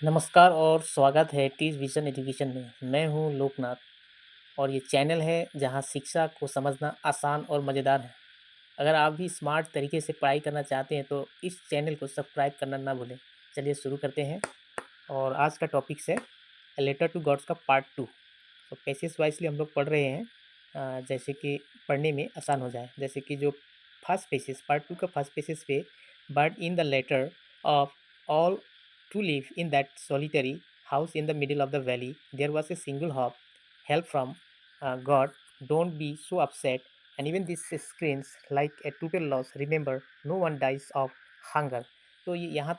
नमस्कार और स्वागत है टीच विजन एजुकेशन में। मैं हूं लोकनाथ और ये चैनल है जहां शिक्षा को समझना आसान और मज़ेदार है। अगर आप भी स्मार्ट तरीके से पढ़ाई करना चाहते हैं तो इस चैनल को सब्सक्राइब करना ना भूलें। चलिए शुरू करते हैं। और आज का टॉपिक है लेटर टू गॉड्स का पार्ट 2। तो पैसेज वाइजली हम लोग पढ़ रहे हैं, जैसे कि पढ़ने में आसान हो जाए। जैसे कि जो फर्स्ट पेसेज पार्ट 2 का फर्स्ट पेसेज पे, but in the letter of all to live in that solitary house in the middle of the valley, there was a single hope, help from God. Don't be so upset. And even this screams like a total loss. Remember, no one dies of hunger. तो ये यहाँ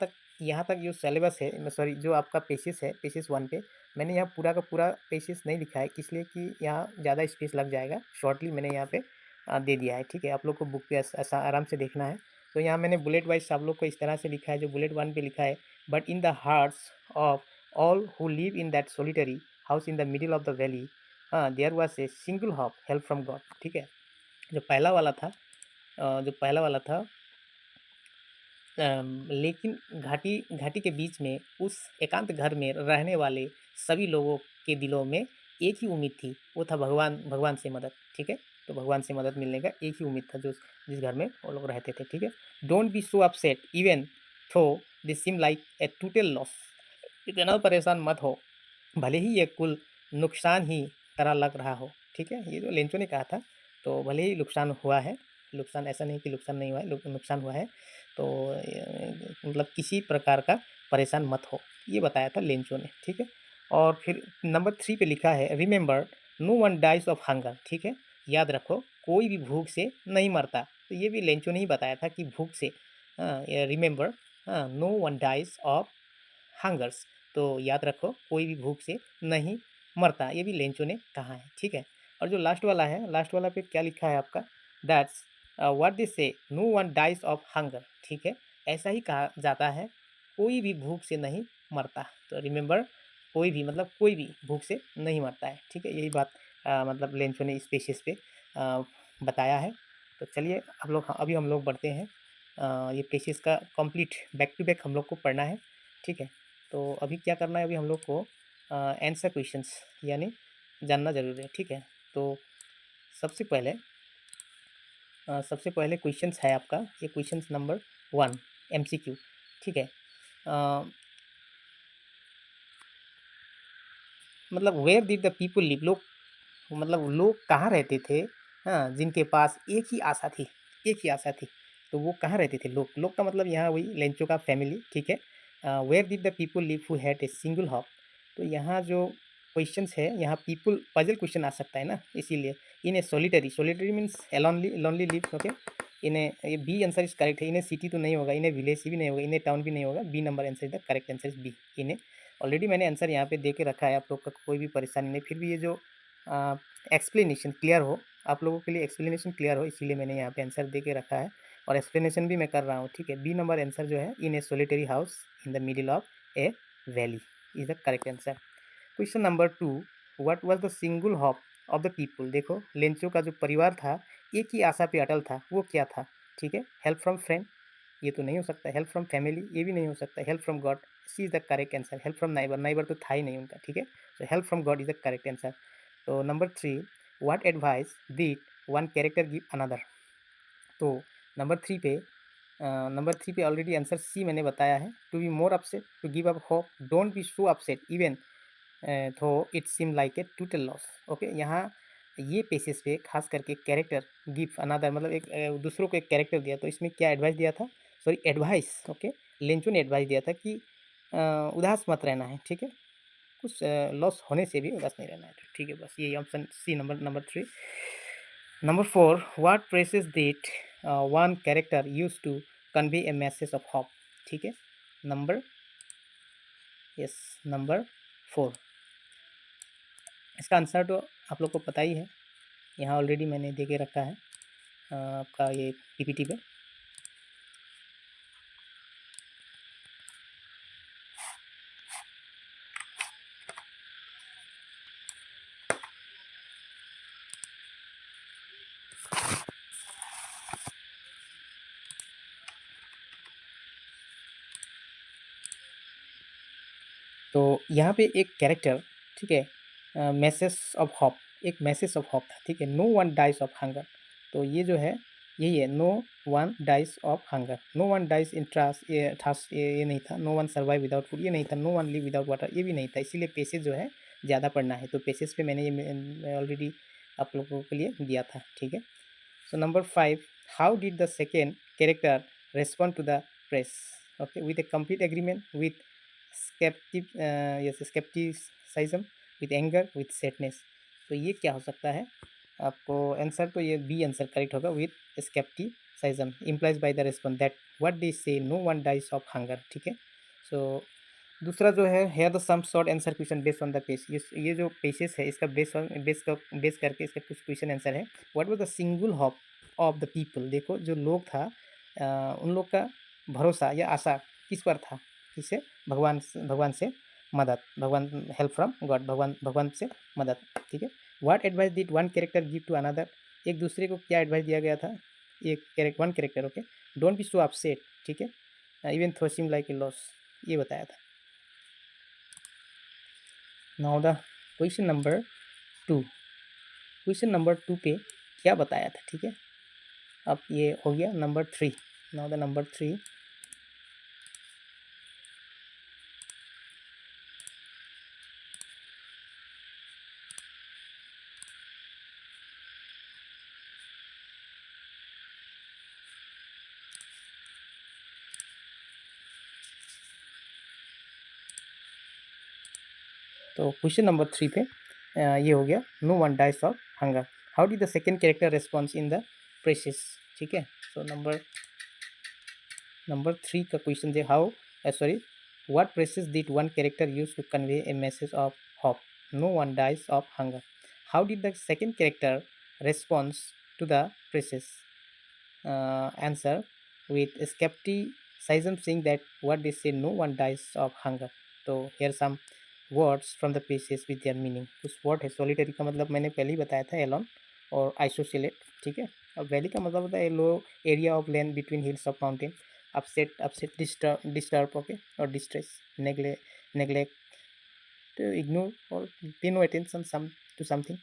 तक जो syllabus है, sorry, जो आपका पेसिस है, पेसिस 1 पे मैंने यहाँ पूरा का पूरा पेसिस नहीं लिखा है, इसलिए कि यहाँ ज़्यादा स्पेस लग जाएगा। शॉर्टली मैंने यहाँ पे दे दिया है, ठीक है। आप लोग को बुक पे ऐसा आराम से देखना है। तो यहाँ मैंने बुलेट वाइज आप लोग को इस तरह से लिखा है। जो बुलेट 1 पे लिखा है, but in the hearts of all who live in that solitary house in the middle of the valley, there was a single hope, help from God। ठीक है। जो पहला वाला था, जो पहला वाला था, लेकिन घाटी घाटी के बीच में उस एकांत घर में रहने वाले सभी लोगों के दिलों में एक ही उम्मीद थी, वो था भगवान भगवान से मदद। ठीक है। तो भगवान से मदद मिलने का एक ही उम्मीद था, जो जिस घर में वो लोग रहते थे। ठीक है। Don't be so upset even though this seem like a total loss. इतना परेशान मत हो, भले ही ये कुल नुकसान ही तरह लग रहा हो। ठीक है। ये जो लेंचो ने कहा था, तो भले ही नुकसान हुआ है, नुकसान ऐसा नहीं कि नुकसान नहीं हुआ है, नुकसान हुआ है। तो मतलब किसी प्रकार का परेशान मत हो, ये बताया था लेंचो ने। ठीक है। और फिर नंबर 3 पे लिखा है, remember no one dies of hunger. ठीक है। याद रखो, कोई भी भूख से नहीं मरता। तो ये भी लेंचो ने ही बताया था कि भूख से, remember, no one dies of hungers. तो याद रखो, कोई भी भूख से नहीं मरता, ये भी लेंचो ने कहा है। ठीक है। और जो लास्ट वाला है, लास्ट वाला पे क्या लिखा है आपका, that's what they say, no one dies of hunger. ठीक है। ऐसा ही कहा जाता है, कोई भी भूख से नहीं मरता। तो रिमेंबर, कोई भी मतलब कोई भी भूख से नहीं मरता है। ठीक है। यही बात मतलब लेंचो ने इस पेशेस पे बताया है। तो चलिए अभी हम लोग बढ़ते हैं। ये पेशेस का कंप्लीट बैक टू बैक हम लोग को पढ़ना है। ठीक है। तो अभी क्या करना है, अभी हम लोग को आंसर क्वेश्चंस यानी जानना जरूरी है। ठीक है। तो सबसे पहले क्वेश्चंस है आपका, ये क्वेश्चंस नंबर 1, एमसीक्यू। ठीक है। अ, मतलब where did the people live, लोग मतलब लोग कहाँ रहते थे, हाँ, जिनके पास एक ही आशा थी, एक ही आशा थी। तो वो कहाँ रहते थे, लोग, लोग का मतलब यहाँ वही लेंचो का फैमिली। ठीक है। Where did the people live who had a single hope. तो यहाँ जो क्वेश्चंस है, यहाँ पीपल पजल क्वेश्चन आ सकता है ना, इसीलिए। In a solitary, solitary means alonely, lonely live. Okay. इन्हें ये बी आंसर इज करेक्ट है। इन्हें सिटी तो नहीं होगा, इन्हें विलेज भी नहीं होगा, इन्हें टाउन भी नहीं होगा। B number answer is the correct answer is B, इन्हें। ऑलरेडी मैंने आंसर यहाँ पे दे के रखा है, आप लोग का कोई भी परेशानी नहीं। फिर भी ये जो एक्सप्लेनेशन क्लियर हो, आप लोगों के लिए एक्सप्लेनेशन क्लियर हो, इसीलिए मैंने यहाँ पे आंसर दे के रखा है और एक्सप्लेनेशन भी मैं कर रहा हूँ। ठीक है। बी नंबर आंसर जो है, in a solitary house in the middle of a valley, is the correct answer. Question number 2, what was the single hope of the people. देखो, लेंचो का जो परिवार था, एक ही आशा पे अटल था, वो क्या था। ठीक है। हेल्प फ्रॉम फ्रेंड, ये तो नहीं हो सकता। हेल्प फ्रॉम फैमिली, ये भी नहीं हो सकता। Help from God, C is the correct answer. Help from neighbour, neighbour तो था ही नहीं उनका। ठीक है। तो help from God is the correct answer. तो number 3, what advice did one character give another. तो नंबर 3 पे ऑलरेडी आंसर सी मैंने बताया है, to be more upset, to give up hope, don't be so upset even though it seem like a total loss. Okay. यहाँ ये pieces पे खास करके कैरेक्टर गिव अनदर, मतलब एक दूसरों को एक कैरेक्टर दिया। तो इसमें क्या एडवाइस दिया था, सॉरी एडवाइस, ओके, लेंचो ने एडवाइस दिया था कि उदास मत रहना है। ठीक है। कुछ लॉस होने से भी उदास नहीं रहना है। ठीक है। बस यही option C, number 3। Number 4, what phrases did one character use to convey a message of hope. ठीक है। Number, yes, number 4। इसका आंसर तो आप लोग को पता ही है, यहाँ ऑलरेडी मैंने दे के रखा है आपका ये पीपीटी पे। तो यहाँ पे एक कैरेक्टर, ठीक है, मैसेज ऑफ होप, एक मैसेज ऑफ होप था, ठीक है, no one dies of hunger. तो ये जो है यही है, no one dies of hunger, no one dies in thirst, ये थास, ये नहीं था, no one survive without food ये नहीं था, no one live without water ये भी नहीं था, इसीलिए पेसेज जो है ज़्यादा पढ़ना है। तो पेसेज पे मैंने ये ऑलरेडी आप लोगों के लिए दिया था, ठीक है। So number 5, how did the second character respond to the press? Okay, with a complete agreement, with skepticism, with anger, with sadness. तो ये क्या हो सकता है आपको आंसर, तो ये बी आंसर करेक्ट होगा, with skepticism implies by the response that what they say no one dies of hunger, ठीक है। सो दूसरा जो है here the some short answer question based on the page, ये जो पेजेस है इसका बेस करके इसका कुछ क्वेश्चन आंसर है। What was the single hope of the people, देखो जो लोग था उन लोग का भरोसा या आशा किस पर था, किससे, भगवान से मदद, भगवान, हेल्प फ्रॉम गॉड, भगवान से मदद, ठीक है। What advice did one character give to another, एक दूसरे को क्या एडवाइस दिया गया था, एक one character, okay, don't be so upset, ठीक है, even though seem like a loss, ये बताया था। Now the question number 2, question number 2 पे क्या बताया था, ठीक है। अब ये हो गया नंबर 3, नाउ द नंबर 3, तो क्वेश्चन नंबर 3 पे ये हो गया, no one dies of hunger, how did the second character response in the phrases, ठीक है। तो नंबर 3 का क्वेश्चन है, how sorry, what phrases did one character use to convey a message of hope, no one dies of hunger, how did the second character response to the phrases, answer with skepticism, saying that what they say no one dies of hunger। तो here some words from the pages with their meaning। कुछ word है, solitary का मतलब मैंने पहले ही बताया था, alone और isolate, ठीक है। और वैली का मतलब होता है low area of land between hills of mountain, upset disturb, okay, और डिस्ट्रेस, नेग्लेक्ट, इग्नोर और pay no attention some to something,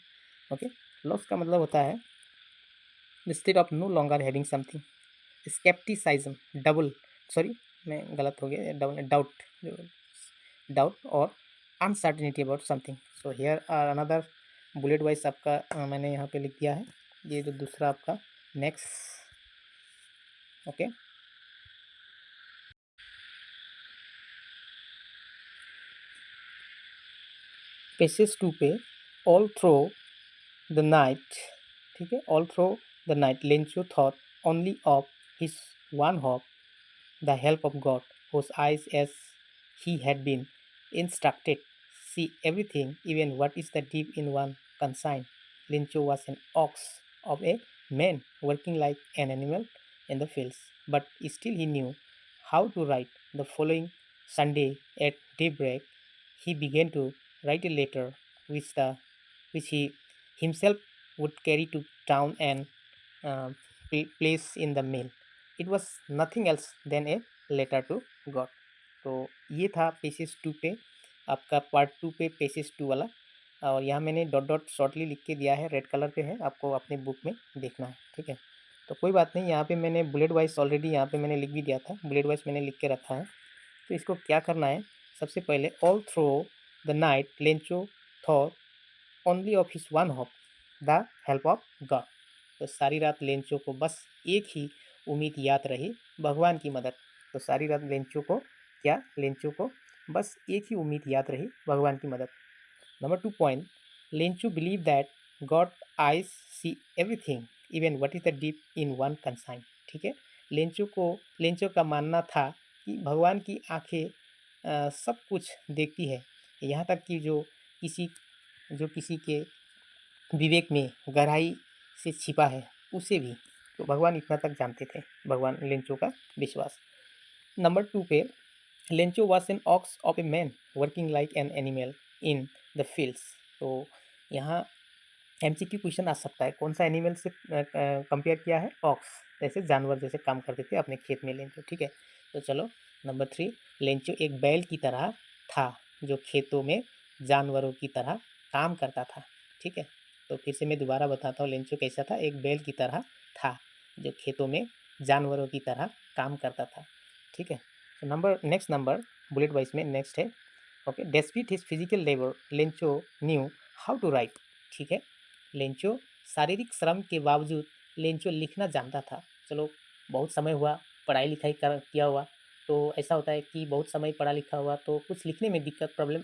okay. Loss का मतलब होता है the state of no longer having something, skepticism, double, sorry मैं गलत हो गया, डबल, डाउट और uncertainty about something. So here are another bullet wise आपका मैंने यहाँ पे लिख दिया है, ये जो दूसरा आपका नेक्स्ट, ओके। पेसेज 2 पे ऑल थ्रो द नाइट, ठीक है, all through the night Lencho thought only of his one hope, the help of God, whose eyes, as he had been instructed, see everything, even what is the deep in one consign. Lincho was an ox of a man, working like an animal in the fields, but still he knew how to write. The following Sunday at daybreak, he began to write a letter which he himself would carry to town and uh, place in the mail. It was nothing else than a letter to God. तो ये था passage 2 पे आपका part 2 पे passage 2 वाला, और यहाँ मैंने डॉट डॉट शॉर्टली लिख के दिया है, रेड कलर पे है, आपको अपने बुक में देखना है, ठीक है। तो कोई बात नहीं, यहाँ पे मैंने बुलेट वाइज ऑलरेडी यहाँ पे मैंने लिख भी दिया था, बुलेट वाइज मैंने लिख के रखा है। तो इसको क्या करना है, सबसे पहले all through the night Lencho thought only of his one hope, the help of God. तो सारी रात लेंचो को बस एक ही उम्मीद याद रही, भगवान की मदद। तो सारी रात लेंचो को क्या, लेंचो को बस एक ही उम्मीद याद रही, भगवान की मदद। Number 2 point, Lencho believe that God eyes C everything, even what is the deep in one conscience, ठीक है। लेंचो का मानना था कि भगवान की आंखें सब कुछ देखती है, यहाँ तक कि जो किसी के विवेक में गहराई से छिपा है उसे भी, तो भगवान इतना तक जानते थे, भगवान लेंचो का विश्वास। नंबर 2 पे Lencho was an ox of a man working like an animal in the fields. तो यहाँ एमसीक्यू क्वेश्चन आ सकता है, कौन सा एनिमल से कंपेयर किया है, ऑक्स, जैसे जानवर जैसे काम करते थे अपने खेत में लेंचो, ठीक है। तो चलो नंबर 3, लेंचो एक बैल की तरह था, जो खेतों में जानवरों की तरह काम करता था। ठीक है, तो फिर से मैं दोबारा बताता हूँ, लेंचो कैसा था, एक बैल की तरह था जो खेतों में जानवरों की तरह काम करता था। ठीक है, तो नेक्स्ट नंबर बुलेट वाइज में नेक्स्ट है, okay, despite his physical labour Lencho knew how to write. ठीक है, लेंचो शारीरिक श्रम के बावजूद लेंचो लिखना जानता था। चलो, बहुत समय हुआ पढ़ाई लिखाई किया हुआ, तो ऐसा होता है कि बहुत समय पढ़ा लिखा हुआ तो कुछ लिखने में दिक्कत प्रॉब्लम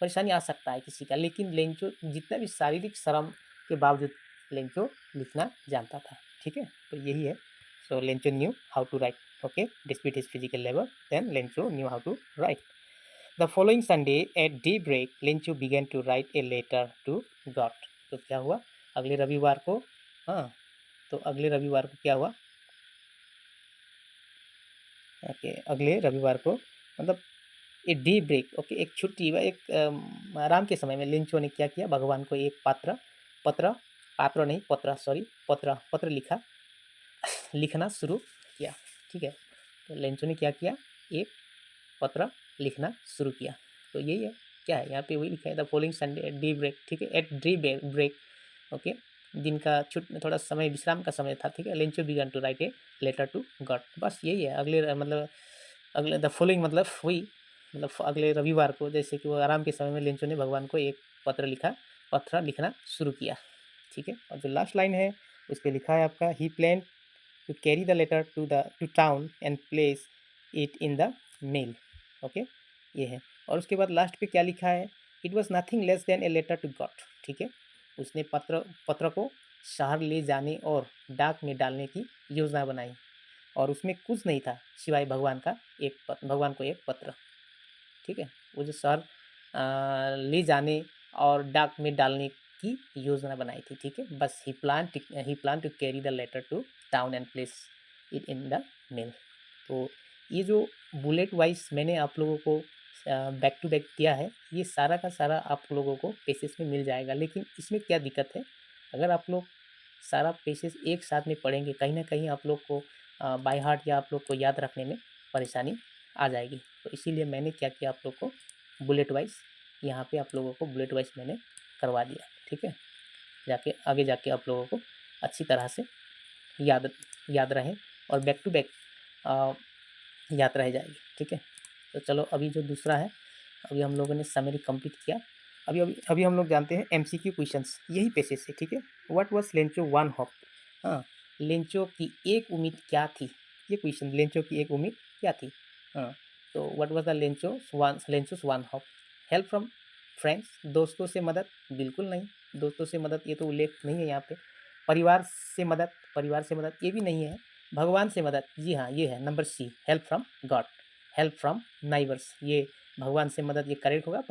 परेशानी आ सकता है किसी का, लेकिन लेंचो जितना भी शारीरिक श्रम के बावजूद लेंचो लिखना जानता था। ठीक है, तो यही है। So Lencho knew how to write, okay, dispute his physical labour, then Lencho knew how to write. The following Sunday at day break Lencho began to write a letter to God. तो क्या हुआ अगले रविवार को, हाँ, तो अगले रविवार को क्या हुआ, ओके, अगले रविवार को मतलब ए डे ब्रेक, ओके, एक छुट्टी व एक आराम के समय में लेंचो ने क्या किया, भगवान को एक पत्र लिखना शुरू किया। ठीक है, तो लेंचो ने क्या किया, एक पत्र लिखना शुरू किया। तो यही है, क्या है यहाँ पे वही लिखा है, the following Sunday at day break. ठीक है, एट डे ब्रेक, ओके, दिन का थोड़ा समय विश्राम का समय था। ठीक है, Lencho began to write a letter to God, बस यही है। अगले द फॉलोइंग मतलब वही, मतलब अगले रविवार को, जैसे कि वो आराम के समय में लेंचो ने भगवान को एक पत्र लिखना शुरू किया। ठीक है, और जो लास्ट लाइन है उस पर लिखा है आपका, he plan to carry the letter to town and place it in the mail. Okay, ये है। और उसके बाद लास्ट पे क्या लिखा है, it was nothing less than a letter to God. ठीक है, उसने पत्र को शहर ले जाने और डाक में डालने की योजना बनाई, और उसमें कुछ नहीं था सिवाय भगवान को एक पत्र। ठीक है, वो जो शहर ले जाने और डाक में डालने की योजना बनाई थी। ठीक है, बस he plan to carry the letter to town and place it in the mail. तो ये जो बुलेट वाइज मैंने आप लोगों को बैक टू बैक दिया है, ये सारा का सारा आप लोगों को पेसेस में मिल जाएगा। लेकिन इसमें क्या दिक्कत है, अगर आप लोग सारा पेसेस एक साथ में पढ़ेंगे, कहीं ना कहीं आप लोग को बाय हार्ट या आप लोग को याद रखने में परेशानी आ जाएगी। तो इसीलिए मैंने क्या किया, आप लोग को बुलेट वाइज, यहाँ पे आप लोगों को बुलेट वाइज मैंने करवा दिया। ठीक है, आगे जाके आप लोगों को अच्छी तरह से याद रहे और बैक टू बैक याद रह जाएगी। ठीक है, तो चलो अभी जो दूसरा है, अभी हम लोगों ने समरी कंप्लीट किया। अभी हम लोग जानते हैं एमसीक्यू क्वेश्चंस, यही पेशे से। ठीक है, what was Lencho one hope, हाँ, लेंचो की एक उम्मीद क्या थी, ये क्वेश्चन, लेंचो की एक उम्मीद क्या थी। हाँ, तो what was the Lencho's one hope, help from friends, दोस्तों से मदद, बिल्कुल नहीं, दोस्तों से मदद ये तो उल्लेख नहीं है यहाँ पे। परिवार से मदद ये भी नहीं है। भगवान से मदद, जी हाँ ये है number C, help from God, help from neighbours, ये भगवान से मदद, ये करेक्ट होगा।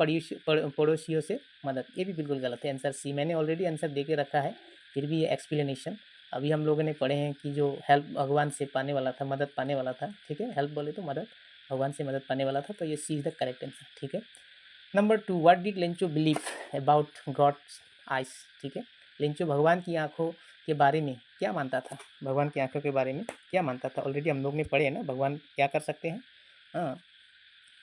पड़ोसियों से मदद, ये भी बिल्कुल गलत है, आंसर सी। मैंने ऑलरेडी आंसर दे के रखा है, फिर भी ये एक्सप्लेनेशन अभी हम लोगों ने पढ़े हैं कि जो हेल्प भगवान से पाने वाला था, मदद पाने वाला था। ठीक है, हेल्प बोले तो मदद, भगवान से मदद पाने वाला था, तो ये सी इज द करेक्ट आंसर। ठीक है, number 2, what did Lencho believe about God's ice. ठीक है, लेंचो भगवान की आंखों के बारे में क्या मानता था, भगवान की आंखों के बारे में क्या मानता था, ऑलरेडी हम लोग ने पढ़े हैं ना, भगवान क्या कर सकते हैं। हाँ,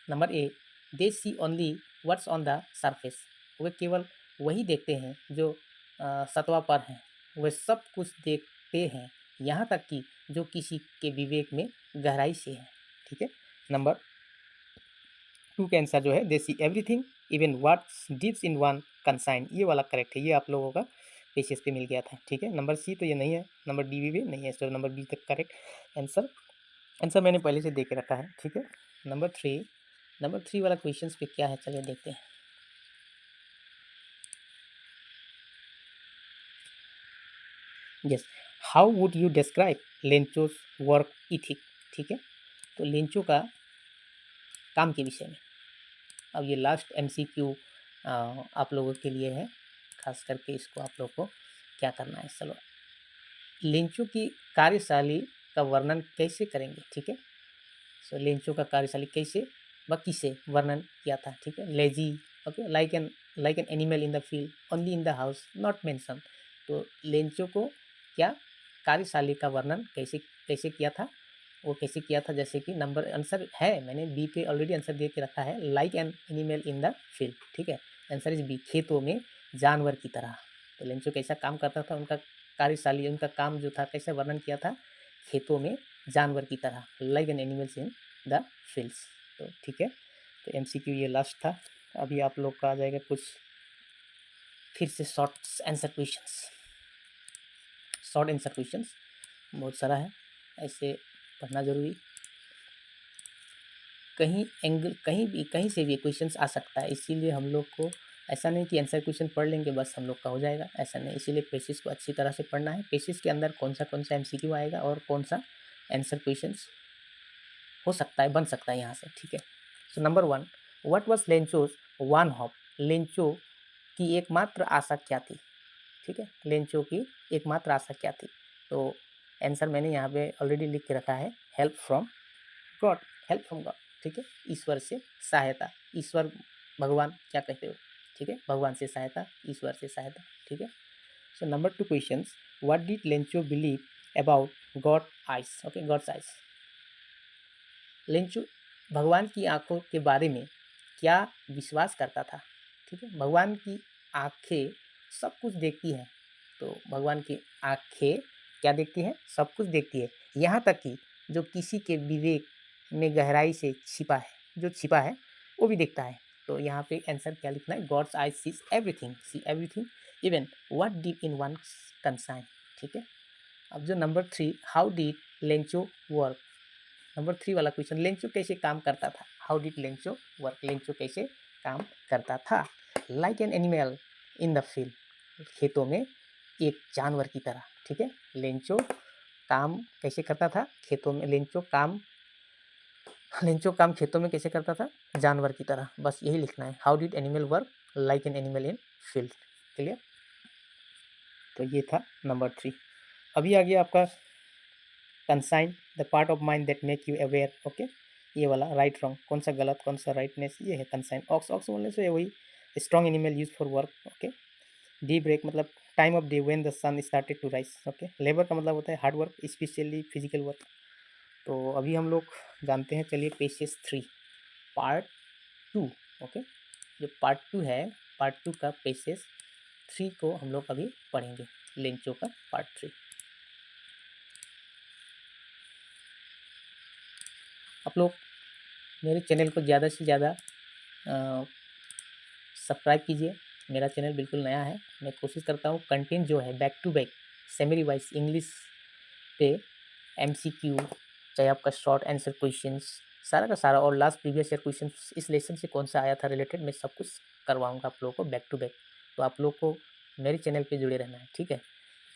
number A, they see only what's on the surface, वे केवल वही देखते हैं जो सतह पर हैं, वे सब कुछ देखते हैं यहाँ तक कि जो किसी के विवेक में गहराई से है। ठीक है, नंबर 2 का आंसर जो है, they see everything even what's deeps in one consign, ये वाला करेक्ट है, ये आप लोगों का पेशेस पे मिल गया था। ठीक है, नंबर सी तो ये नहीं है, नंबर डी भी नहीं है, तो नंबर बी तक करेक्ट आंसर मैंने पहले से दे के रखा है। ठीक है, नंबर थ्री वाला क्वेश्चन पे क्या है, चलिए देखते हैं। Yes, how would you describe Lencho's work ethic. ठीक है, तो लेंचो का काम के विषय में, अब ये लास्ट एमसीक्यू आप लोगों के लिए है, खास करके इसको आप लोग को क्या करना है। चलो, लेंचो की कार्यशैली का वर्णन कैसे करेंगे। ठीक है, सो लेंचो का कार्यशैली कैसे व किसे वर्णन किया था। ठीक है, lazy, okay, like an animal in the field, only in the house, not mention. तो लेंचो को क्या कार्यशैली का वर्णन कैसे कैसे किया था, वो कैसे किया था, जैसे कि नंबर आंसर है, मैंने बी पे ऑलरेडी आंसर दे के रखा है, like an animal in the field, ठीक है, आंसर इज बी, खेतों में जानवर की तरह। तो लेंचो कैसा काम करता था, उनका कार्यशैली, उनका काम जो था, कैसे वर्णन किया था, खेतों में जानवर की तरह, like an animals in the fields. तो ठीक है, तो एमसीक्यू ये लास्ट था। अभी आप लोग का आ जाएगा कुछ फिर से short answer questions, short answer questions बहुत सारा है, ऐसे पढ़ना जरूरी, कहीं एंगल, कहीं भी, कहीं से भी क्वेश्चंस आ सकता है, इसीलिए हम लोग को ऐसा नहीं कि आंसर क्वेश्चन पढ़ लेंगे बस हम लोग का हो जाएगा, ऐसा नहीं, इसीलिए पेसिस को अच्छी तरह से पढ़ना है, पेसिस के अंदर कौन सा एमसीक्यू आएगा और कौन सा आंसर क्वेश्चंस हो सकता है, बन सकता है यहाँ से, ठीक है। So number 1, what was Lencho's one hop, Lencho की एकमात्र आशा क्या थी, ठीक है, लेंचो की एकमात्र आशा क्या थी। तो आंसर मैंने यहाँ पे ऑलरेडी लिख के रखा है, help from God, help from God, ठीक है, ईश्वर से सहायता, ईश्वर भगवान क्या कहते हो, ठीक है, भगवान से सहायता, ईश्वर से सहायता, ठीक है। So number 2 questions, what did Lencho believe about God eyes, okay, God's eyes, Lencho भगवान की आंखों के बारे में क्या विश्वास करता था, ठीक है, भगवान की आंखें सब कुछ देखती हैं, तो भगवान की आंखें क्या देखती हैं, सब कुछ देखती है, यहाँ तक कि जो किसी के विवेक में गहराई से छिपा है, जो छिपा है वो भी देखता है। तो यहाँ पे आंसर क्या लिखना है, God's eye sees everything, see everything even what deep in one conscience, ठीक है। अब जो number 3, how did Lencho work, number 3 वाला क्वेश्चन, लेंचो कैसे काम करता था, how did Lencho work, Lencho कैसे काम करता था, like an animal in the field, खेतों में एक जानवर की तरह, ठीक है, लेंचो काम कैसे करता था, खेतों में, लेंचो काम खेतों में कैसे करता था, जानवर की तरह, बस यही लिखना है, how did animal work like an animal in field, clear. तो ये था नंबर 3। अभी आ गया आपका consign, the part of mind that make you aware, okay, ये वाला राइट रॉन्ग, कौन सा गलत कौन सा राइटनेस, ये है कंसाइन। ऑक्स, ऑक्स बोलने से वही strong animal use for work, okay. Day break मतलब time of day when the sun started to rise, okay. Labour का मतलब होता है hard work, specially physical work. तो अभी हम लोग जानते हैं, चलिए पेजेस 3 पार्ट 2, ओके, जो पार्ट 2 है, पार्ट 2 का पेजेस 3 को हम लोग अभी पढ़ेंगे, लेंचो का पार्ट 3। आप लोग मेरे चैनल को ज़्यादा से ज़्यादा सब्सक्राइब कीजिए, मेरा चैनल बिल्कुल नया है, मैं कोशिश करता हूँ कंटेंट जो है back to back summary wise English पे एमसीक्यू, चाहे आपका शॉर्ट आंसर क्वेश्चंस, सारा का सारा, और लास्ट प्रीवियस ईयर क्वेश्चन इस लेसन से कौन सा आया था रिलेटेड, मैं सब कुछ करवाऊँगा आप लोगों को बैक टू बैक। तो आप लोग को मेरे चैनल पे जुड़े रहना है, ठीक है।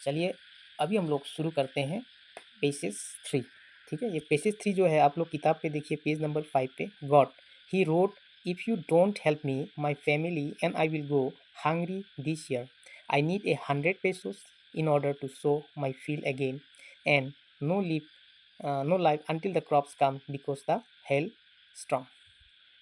चलिए अभी हम लोग शुरू करते हैं पेजेस 3, ठीक है। ये पेजेस 3 जो है, आप लोग किताब पे देखिए पेज नंबर 5 पे, God he road, if you don't help me, my family and I will go hungry this year. I need 100 pesos in order to sow my field again, and no life until the crops come because the hail strong.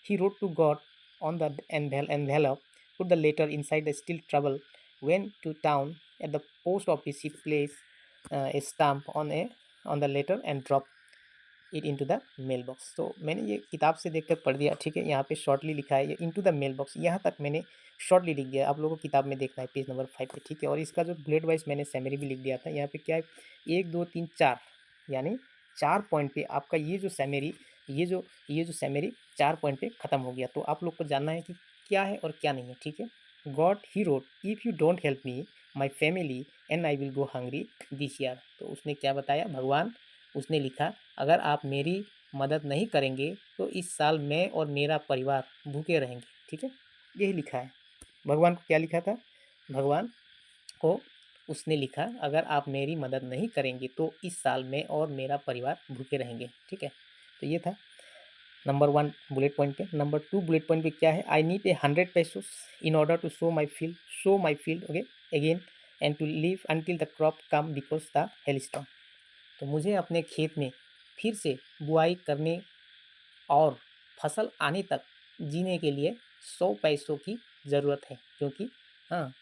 He wrote to God on the envelope, put the letter inside the steel trouble, went to town at the post office. He placed a stamp on the letter and dropped it into the mail box. तो मैंने ये किताब से देखकर पढ़ दिया, ठीक है, यहाँ पे शॉर्टली लिखा है ये इंटू द मेल बॉक्स, यहाँ तक मैंने शॉर्टली लिख दिया, आप लोगों को किताब में देखना है पेज नंबर 5 पे, ठीक है। और इसका जो बुलेट वाइज मैंने सैमरी भी लिख दिया था, यहाँ पे क्या है, 1 2 3 4, यानी 4 पॉइंट पे आपका ये जो सैमरी, ये जो सैमरी 4 पॉइंट पे ख़त्म हो गया। तो आप लोग को जानना है कि क्या है और क्या नहीं है, ठीक है। God he road, if you don't help me my family and I will go hungry this year. तो उसने क्या बताया, भगवान, उसने लिखा, अगर आप मेरी मदद नहीं करेंगे तो इस साल मैं और मेरा परिवार भूखे रहेंगे, ठीक है, यही लिखा है। भगवान को क्या लिखा था, भगवान को उसने लिखा, अगर आप मेरी मदद नहीं करेंगे तो इस साल मैं और मेरा परिवार भूखे रहेंगे, ठीक है। तो ये था नंबर 1 बुलेट पॉइंट पे। नंबर 2 बुलेट पॉइंट पे क्या है, I need 100 pesos in order to sow my field okay again and to live until the crop come because the hail storm. तो मुझे अपने खेत में फिर से बुआई करने और फसल आने तक जीने के लिए 100 पैसों की ज़रूरत है, क्योंकि हाँ,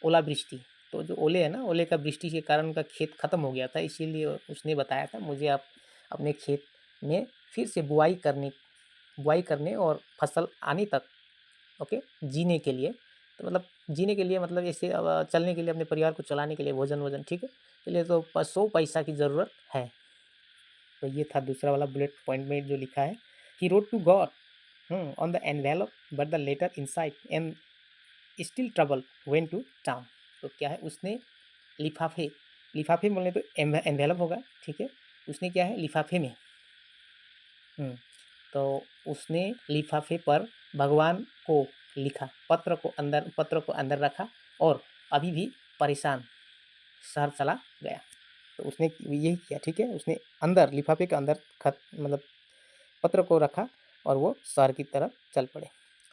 ओलावृष्टि, तो जो ओले है ना, ओले का वृष्टि के कारण उनका खेत ख़त्म हो गया था, इसीलिए उसने बताया था मुझे आप अपने खेत में फिर से बुआई करने और फसल आने तक, ओके, जीने के लिए, तो मतलब जीने के लिए मतलब ऐसे चलने के लिए, अपने परिवार को चलाने के लिए, भोजन, ठीक है, के लिए तो 100 पैसा की ज़रूरत है। तो ये था दूसरा वाला बुलेट पॉइंट में जो लिखा है कि wrote to God on the envelope but the letter inside and still trouble went to town. तो क्या है, उसने लिफाफे बोलने तो एनवेलप होगा, ठीक है, उसने क्या है लिफाफे में तो उसने लिफाफे पर भगवान को लिखा, पत्र को अंदर रखा और अभी भी परेशान शहर चला गया। तो उसने यही किया, ठीक है, उसने अंदर लिफाफे के अंदर मतलब पत्र को रखा और वो शहर की तरफ चल पड़े।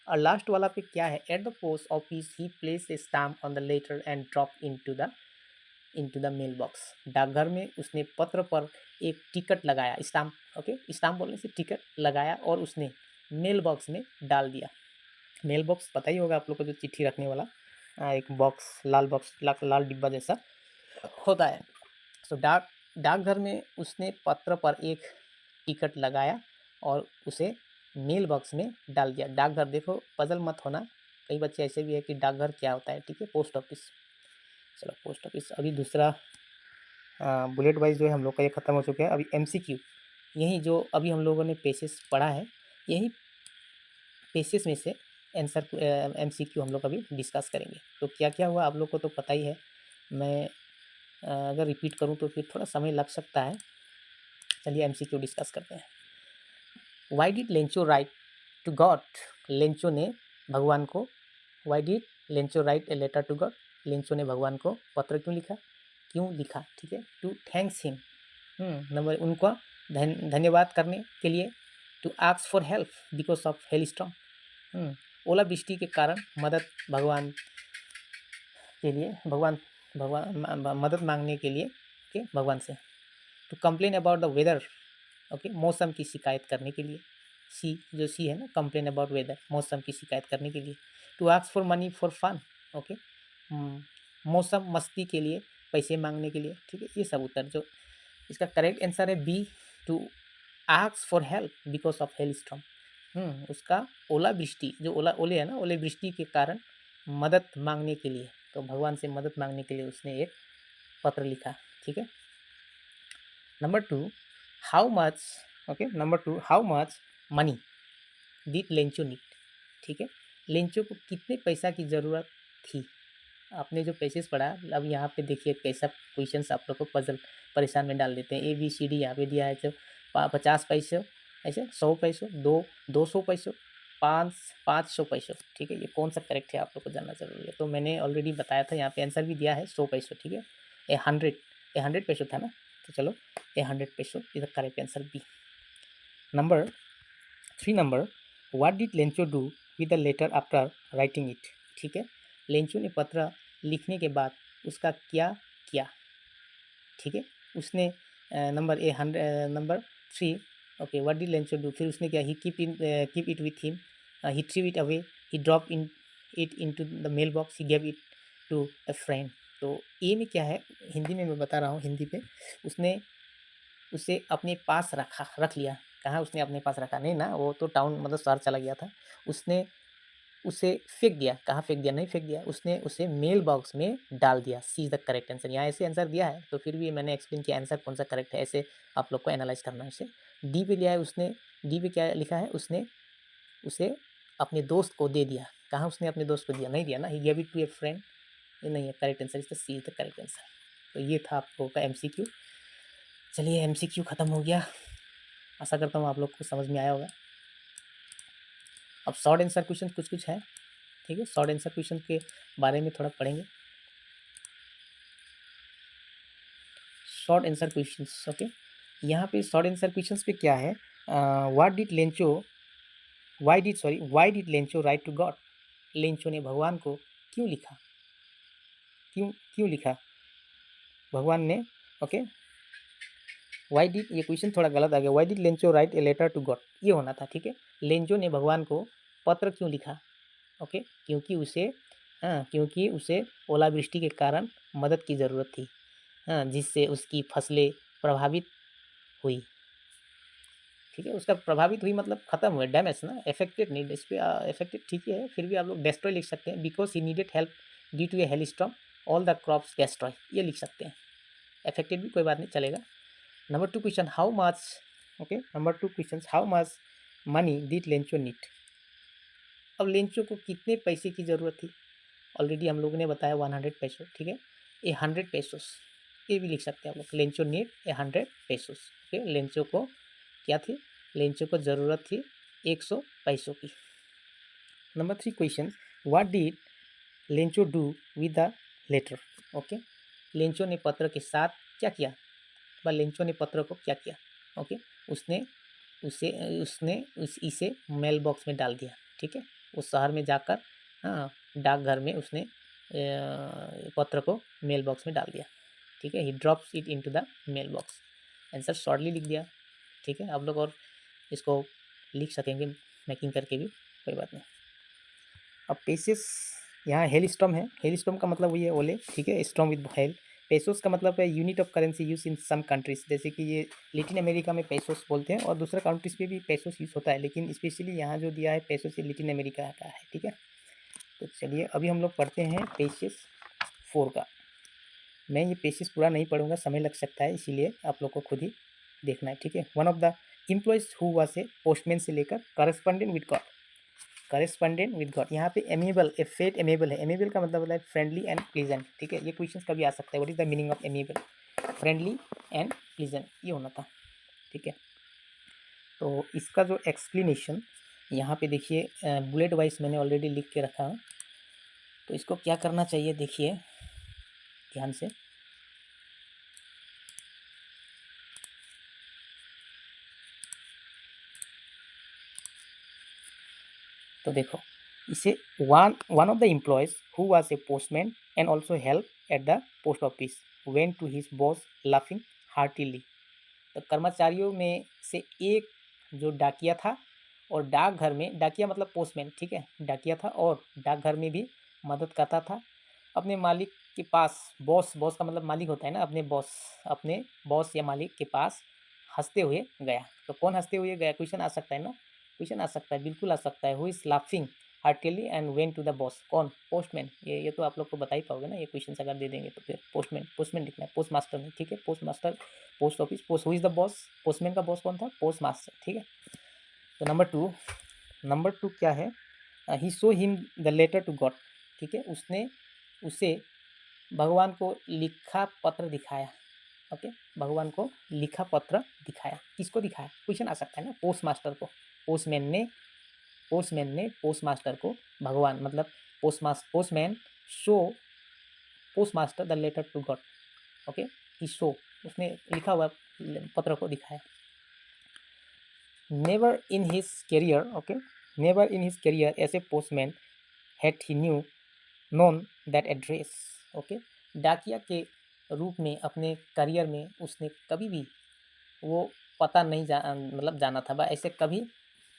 और लास्ट वाला पे क्या है, at the post office he placed a stamp on the letter and drop into the mail box. डाकघर में उसने पत्र पर एक टिकट लगाया, स्टाम्प, ओके, स्टाम्प बोलने से टिकट लगाया और उसने मेल बॉक्स में डाल दिया। मेल बॉक्स पता ही होगा आप लोग को, जो चिट्ठी रखने वाला एक बॉक्स, लाल डिब्बा जैसा होता है। तो डाकघर में उसने पत्र पर एक टिकट लगाया और उसे मेल बॉक्स में डाल दिया। डाकघर, देखो पजल मत होना, कई बच्चे ऐसे भी है कि डाकघर क्या होता है, ठीक है, पोस्ट ऑफिस। चलो पोस्ट ऑफिस, अभी दूसरा बुलेट वाइज जो है हम लोग का ये ख़त्म हो चुका है। अभी एमसीक्यू, यही जो अभी हम लोगों ने पेजेस पढ़ा है, यही पेजेस में से आंसर एमसीक्यू हम लोग अभी डिस्कस करेंगे। तो क्या क्या हुआ आप लोग को तो पता ही है, मैं अगर रिपीट करूं तो फिर थोड़ा समय लग सकता है। चलिए एमसीक्यू डिस्कस करते हैं। Why did Lencho write to God? Lencho ने भगवान को, why did Lencho write a letter to God? Lencho ने भगवान को पत्र क्यों लिखा, ठीक है, टू थैंक्स हिम, नंबर उनका धन्यवाद करने के लिए, to ask for help because of hail storm, ओलावृष्टि के कारण मदद भगवान के लिए, भगवान मदद मांगने के लिए, ओके, भगवान से, to complain about the weather, okay, मौसम की शिकायत करने के लिए, सी है ना, कंप्लेन अबाउट वेदर, मौसम की शिकायत करने के लिए, to ask for money for fun, okay, मौसम मस्ती के लिए पैसे मांगने के लिए, ठीक है, ये सब उत्तर। जो इसका करेक्ट आंसर है B, to ask for help because of hail storm, उसका ओलावृष्टि, जो ओले है ना, ओले वृष्टि के कारण मदद मांगने के लिए, तो भगवान से मदद मांगने के लिए उसने एक पत्र लिखा, ठीक है। Number two, how much, okay, number two, how much money did Lencho need, ठीक है, लेंचो को कितने पैसा की ज़रूरत थी। आपने जो पैसेस पढ़ा, अब यहाँ पे देखिए कैसा क्वेश्चन आप लोग को परेशान में डाल देते हैं। ABCD यहाँ पे दिया है, तो 50 पैसे, ऐसे 100 पैसे, 200 पैसे, 500 पैसे, ठीक है, ये कौन सा करेक्ट है आप लोग को जानना जरूरी है। तो मैंने ऑलरेडी बताया था, यहाँ पे आंसर भी दिया है 100 पैसे, ठीक है, 100 पैसे था ना, तो चलो 100 पैसे is the correct answer B. Number 3, what did Lencho do with the letter after writing it, ठीक है, लेंचो ने पत्र लिखने के बाद उसका क्या किया, ठीक है, उसने number 3, okay, what did Lencho do, फिर उसने क्या, he keep it with him, he throw it away, he drop it into the mail box, he gave it to a friend. तो ए में क्या है, हिंदी में मैं बता रहा हूँ, हिंदी पे उसने उसे अपने पास रख लिया। कहाँ उसने अपने पास रखा, नहीं ना, वो तो टाउन मतलब शहर चला गया था, उसने उसे फेंक दिया। कहाँ फेंक दिया, नहीं फेंक दिया, उसने उसे मेल बॉक्स में डाल दिया। सी इज द करेक्ट आंसर। यहाँ ऐसे आंसर दिया है तो फिर भी मैंने एक्सप्लेन किया आंसर कौन सा करेक्ट है, ऐसे आप लोग को एनालाइज करना है इसे। डी पे लिया है उसने, डी पे क्या लिखा है, उसने उसे अपने दोस्त को दे दिया। कहाँ उसने अपने दोस्त को दिया, नहीं दिया ना, he gave it to a friend, ये नहीं है करेक्ट आंसर, इसका C is the correct answer. तो ये था आप लोगों का MCQ। चलिए MCQ खत्म हो गया, आशा करता हूँ आप लोग को समझ में आया होगा। अब शॉर्ट आंसर क्वेश्चन कुछ है, ठीक है, शॉर्ट आंसर क्वेश्चन के बारे में थोड़ा पढ़ेंगे। शॉर्ट आंसर क्वेश्चंस, ओके, यहाँ पे शॉर्ट आंसर क्वेश्चंस पे क्या है, what did Lencho, why did Lencho write to God, Lencho ने भगवान को क्यों लिखा, क्यों लिखा भगवान ने, ओके, वाई डिड, ये क्वेश्चन थोड़ा गलत आ गया, why did Lencho write a letter to God, ये होना था, ठीक है, लेंचो ने भगवान को पत्र क्यों लिखा, ओके, क्योंकि उसे ओलावृष्टि के कारण मदद की ज़रूरत थी, जिससे उसकी फसलें प्रभावित हुई, ठीक है, उसका प्रभावित हुई मतलब खत्म हुए, डैमेज ना, अफेक्टेड नहीं, इस पे अफेक्टेड ठीक ही है, फिर भी आप लोग डिस्ट्रॉय लिख सकते हैं, because he needed help due to a hail storm all the crops destroy, ये लिख सकते हैं, अफेक्टेड भी कोई बात नहीं चलेगा। Number 2 question, how much, okay, number 2 question, how much money did Lencho need. अब लेंचो को कितने पैसे की ज़रूरत थी, ऑलरेडी हम लोगों ने बताया 100 पैसों, ठीक है, ए 100 पेसोस, ये भी लिख सकते हैं आप लोग, Lencho need a 100 pesos, okay, Lencho को क्या थी, लेंचो को ज़रूरत थी 100 पैसों की। Number 3 question, what did Lencho do with the letter, okay, Lencho ने पत्र के साथ क्या किया, लेंचो ने पत्र को क्या किया, ओके, उसने इसे मेल बॉक्स में डाल दिया, ठीक है, उस शहर में जाकर, हाँ, डाकघर में उसने पत्र को मेल बॉक्स में डाल दिया, ठीक है, he drops it into the mail box, answer shortly लिख दिया, ठीक है, आप लोग और इसको लिख सकेंगे मैकिंग करके भी, कोई बात नहीं। अब पेसिस, यहाँ हेल स्टॉर्म है, हेल स्टॉर्म का मतलब वही है ओले, ठीक है, स्टॉर्म विद हेल। पेसोस का मतलब है unit of currency use in some countries, जैसे कि ये लेटिन अमेरिका में पेसोस बोलते हैं और दूसरा कंट्रीज पे भी पेसोस यूज होता है, लेकिन स्पेशली यहाँ जो दिया है पेसोस ये लेटिन अमेरिका का है, ठीक है। तो चलिए अभी हम लोग पढ़ते हैं पेसिस 4 का। मैं ये पेसिस पूरा नहीं पढ़ूंगा, समय लग सकता है, इसीलिए आप लोग को खुद ही देखना है, ठीक है। One of the employees who was a postman से लेकर correspondent with God, correspondent with God, यहाँ पे एमेबल, ए फेट एमेबल है, एमेबल का मतलब होता है फ्रेंडली एंड प्लीजेंट, ठीक है, ये क्वेश्चन कभी आ सकता है, what is the meaning of amiable, friendly and pleasant, ये होना था, ठीक है। तो इसका जो एक्सप्लेनेशन यहाँ पे देखिए, बुलेट वाइज मैंने ऑलरेडी लिख के रखा है, तो इसको क्या करना चाहिए देखिए ध्यान से, तो देखो इसे, one of the employees who was a postman and also help at the post office went to his boss laughing heartily, तो कर्मचारियों में से एक जो डाकिया था और डाकघर में, डाकिया मतलब पोस्टमैन, ठीक है, डाकिया था और डाकघर में भी मदद करता था, अपने मालिक के पास, बॉस, बॉस का मतलब मालिक होता है ना, अपने बॉस या मालिक के पास हंसते हुए गया, तो कौन हंसते हुए गया, क्वेश्चन आ सकता है ना, क्वेश्चन आ सकता है, बिल्कुल आ सकता है, who is laughing heartily and went to the boss, कौन, पोस्टमैन, ये तो आप लोग को बता ही पाओगे ना, ये क्वेश्चन अगर दे देंगे तो फिर पोस्टमैन, पोस्टमैन लिखना है, पोस्ट मास्टर नहीं, ठीक है, post master, post office, post, who is the boss, postman का बॉस कौन था, पोस्ट मास्टर, ठीक है। तो नंबर टू क्या है, he show him the letter to God, ठीक है, उसने उसे भगवान को लिखा पत्र दिखाया, ओके, भगवान को लिखा पत्र दिखाया, किसको दिखाया, क्वेश्चन आ सकता है ना, पोस्ट मास्टर को, पोस्टमैन ने पोस्ट मास्टर को, भगवान मतलब postman show post master the letter to God, okay, he show, उसने लिखा हुआ पत्र को दिखाया। Never in his career, okay, never in his career as a postman had he known that address, okay, डाकिया के रूप में अपने करियर में उसने कभी भी वो पता नहीं मतलब जाना था, ऐसे कभी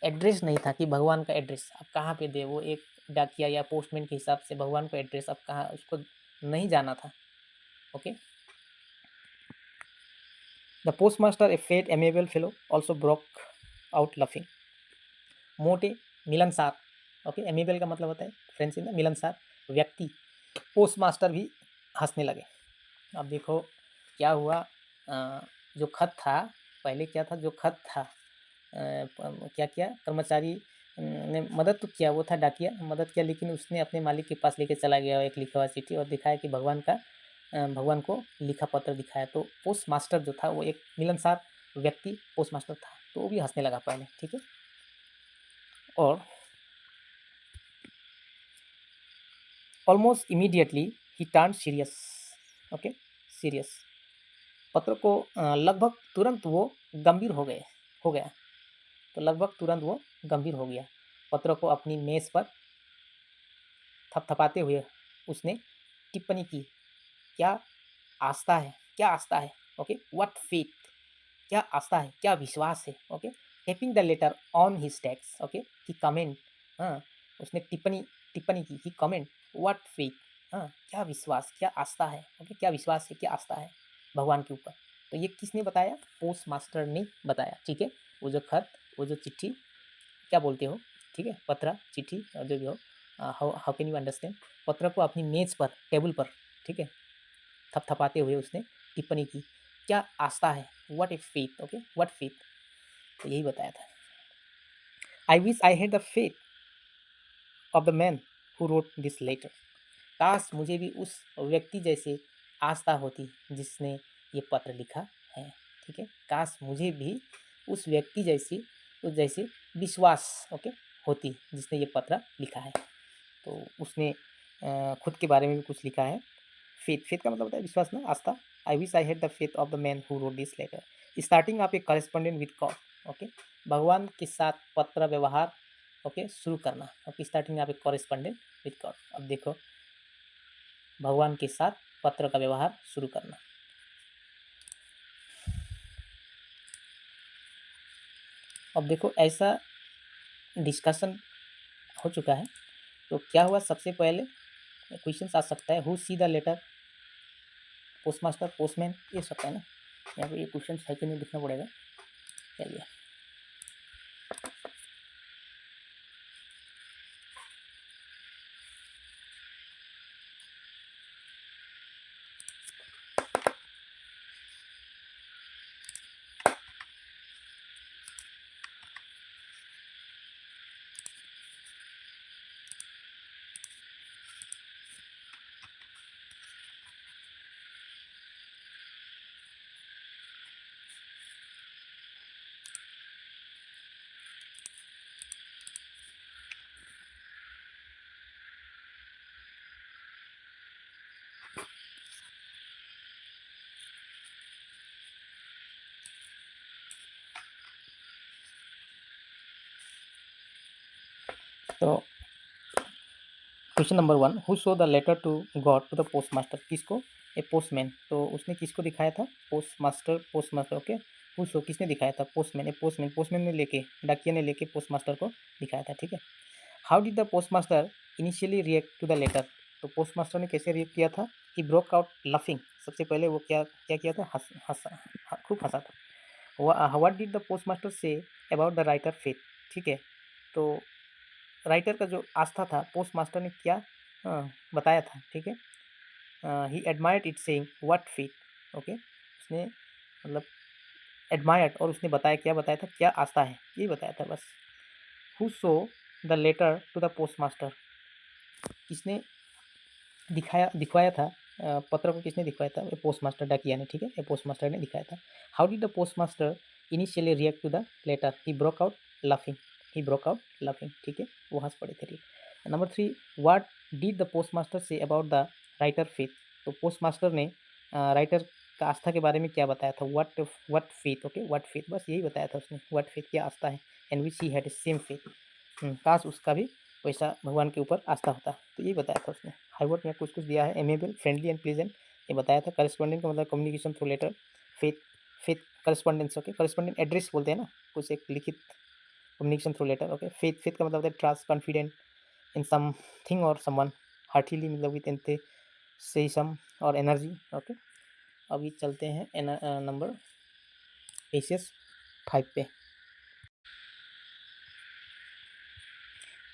एड्रेस नहीं था कि भगवान का एड्रेस आप कहाँ पे दे, वो एक डाकिया या पोस्टमैन के हिसाब से भगवान को एड्रेस आप कहाँ, उसको नहीं जाना था, okay. The post master a fat amiable fellow also broke out laughing, मोटे मिलनसार, ओके, एमेबल का मतलब होता है फ्रेंच में मिलनसार व्यक्ति, पोस्ट मास्टर भी हंसने लगे। अब देखो क्या हुआ, जो खत था, पहले क्या था, जो खत था, क्या किया, कर्मचारी ने मदद तो किया, वो था डाकिया, मदद किया, लेकिन उसने अपने मालिक के पास लेके चला गया एक लिखा हुआ चिट्ठी और दिखाया कि भगवान को लिखा पत्र दिखाया, तो पोस्ट मास्टर जो था वो एक मिलनसार व्यक्ति पोस्ट मास्टर था, तो वो भी हंसने लगा पहले, ठीक है। और ऑलमोस्ट इमीडिएटली ही टर्न सीरियस, ओके, सीरियस, पत्र को लगभग तुरंत वो गंभीर हो गया, तो लगभग तुरंत वो गंभीर हो गया, पत्र को अपनी मेज पर थपथपाते हुए उसने टिप्पणी की, क्या आस्था है, क्या आस्था है, ओके, व्हाट फेथ, क्या आस्था है, क्या विश्वास है, okay, tapping the letter on his text, okay, he comment, हाँ, उसने टिप्पणी की, ही कमेंट व्हाट फेथ, हाँ, क्या विश्वास, क्या आस्था है, ओके, क्या विश्वास है, क्या आस्था है भगवान के ऊपर, तो ये किसने बताया, पोस्ट मास्टर ने बताया, ठीक है। वो जो खत, वो जो चिट्ठी, क्या बोलते हो, ठीक है, पत्र, चिट्ठी, जो भी हो, how how can you understand, पत्र को अपनी मेज पर, टेबल पर, ठीक है, थपथपाते हुए उसने टिप्पणी की, क्या आस्था है, what a faith, okay, what faith, तो यही बताया था। I wish I had the faith of the man who wrote this letter, काश मुझे भी उस व्यक्ति जैसे आस्था होती जिसने ये पत्र लिखा है, ठीक है, काश मुझे भी उस व्यक्ति जैसी, उस जैसे विश्वास, ओके, होती जिसने ये पत्र लिखा है। तो उसने खुद के बारे में भी कुछ लिखा है। फेथ, फेथ का मतलब होता है विश्वास ना, आस्था। I wish I had the faith of the man who wrote this letter, starting up a correspondence with God, okay, भगवान के साथ पत्र व्यवहार, ओके, शुरू करना, okay, starting up a correspondence with God. अब देखो, भगवान के साथ पत्र का व्यवहार शुरू करना। अब देखो, ऐसा डिस्कशन हो चुका है, तो क्या हुआ, सबसे पहले क्वेश्चन आ सकता है, who see the letter, post master, postman, ये सकता है ना, यहाँ पे ये क्वेश्चन है कि नहीं लिखना पड़ेगा। चलिए, तो question number 1, who show the letter to god to the post master, किसको, ए पोस्टमैन, तो उसने किसको दिखाया था, post master, post master, okay, who show किसने दिखाया था, पोस्टमैन, ए पोस्टमैन, पोस्टमैन ने लेके, डाकिया ने लेके पोस्ट मास्टर को दिखाया था, ठीक है। How did the post master initially react to the letter, तो पोस्ट मास्टर ने कैसे रिएक्ट किया था, ही ब्रोक आउट लाफिंग, सबसे पहले वो क्या क्या किया था, खूब हंसा था। What did the post master say about the writer faith, ठीक है, तो राइटर का जो आस्था था, पोस्ट मास्टर ने क्या बताया था, ठीक है, he admired it saying what faith, okay, उसने मतलब एडमायर्ड, और उसने बताया, क्या बताया था, क्या आस्था है, ये बताया था बस। Who show the letter to the post master, किसने दिखवाया था, पत्र को किसने दिखवाया था, पोस्ट मास्टर डाकिया ने, ठीक है, पोस्ट मास्टर ने दिखाया था। How did the post master initially react to the letter, he broke out laughing, he broke out laughing, ठीक है, वो हंस पड़े थे, ठीक। Number 3, what did the post master say about the writer faith, तो पोस्ट मास्टर ने writer का आस्था के बारे में क्या बताया था, what faith, okay, what faith, बस यही बताया था उसने, व्हाट फेथ, क्या आस्था है, and which he had same faith, काश उसका भी वैसा भगवान के ऊपर आस्था होता, तो यही बताया था उसने। हाईवर्ड में कुछ कुछ दिया है, एमेबल, फ्रेंडली एंड प्लीजेंट, ये बताया था। करस्पॉन्डेंट का मतलब communication through letter, faith, faith correspondence, okay, correspondent address बोलते हैं ना, कुछ एक लिखित communication through letter, okay. Faith, faith का मतलब होता है ट्रस्ट, कॉन्फिडेंट इन समथिंग और समवन, हार्टिली मतलब विथ एंथुसियाज्म और एनर्जी, ओके। अभी चलते हैं नंबर पेजेस 5 पे,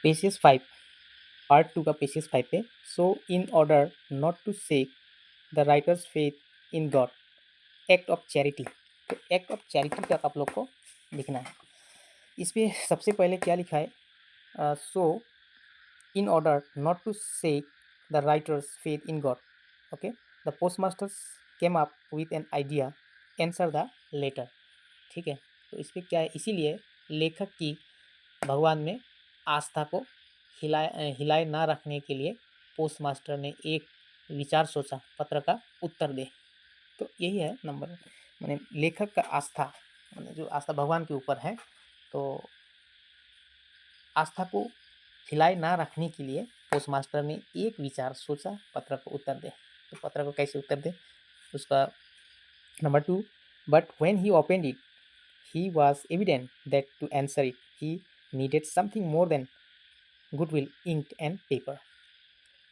पेजेस 5, पार्ट 2 का पेजेस 5 पे। So in order not to shake the writer's faith in God, act of charity, तो एक्ट ऑफ चैरिटी तक आप लोग को लिखना है। इस पे सबसे पहले क्या लिखा है, so in order not to shake the writer's faith in God, okay, the postmasters came up with an idea, answer the letter, ठीक है। तो इस पर क्या है, इसीलिए लेखक की भगवान में आस्था को हिलाए ना रखने के लिए पोस्ट मास्टर ने एक विचार सोचा, पत्र का उत्तर दे, तो यही है नंबर, मैंने लेखक का आस्था, मैंने जो आस्था भगवान के ऊपर है, तो आस्था को हिलाए ना रखने के लिए पोस्ट मास्टर ने एक विचार सोचा, पत्र को उत्तर दे, तो पत्र को कैसे उत्तर दे उसका। Number 2, but when he opened it he was evident that to answer it he needed something more than goodwill, ink and paper,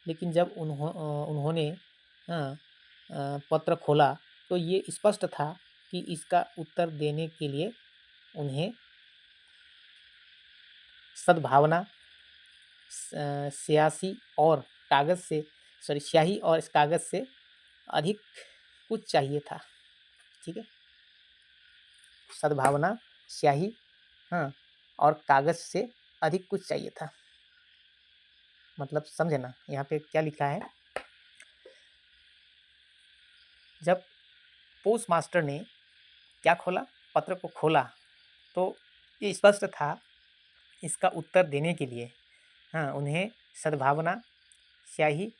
लेकिन जब उन्होंने पत्र खोला तो ये स्पष्ट था कि इसका उत्तर देने के लिए उन्हें सद्भावना, स्याही और कागज से स्याही और इस कागज से अधिक कुछ चाहिए था। ठीक है, सद्भावना, स्याही, हाँ, और कागज से अधिक कुछ चाहिए था। मतलब समझे ना, यहाँ पे क्या लिखा है, जब पोस्ट मास्टर ने क्या खोला, पत्र को खोला, तो ये स्पष्ट था इसका उत्तर देने के लिए, हाँ, उन्हें सद्भावना, स्याही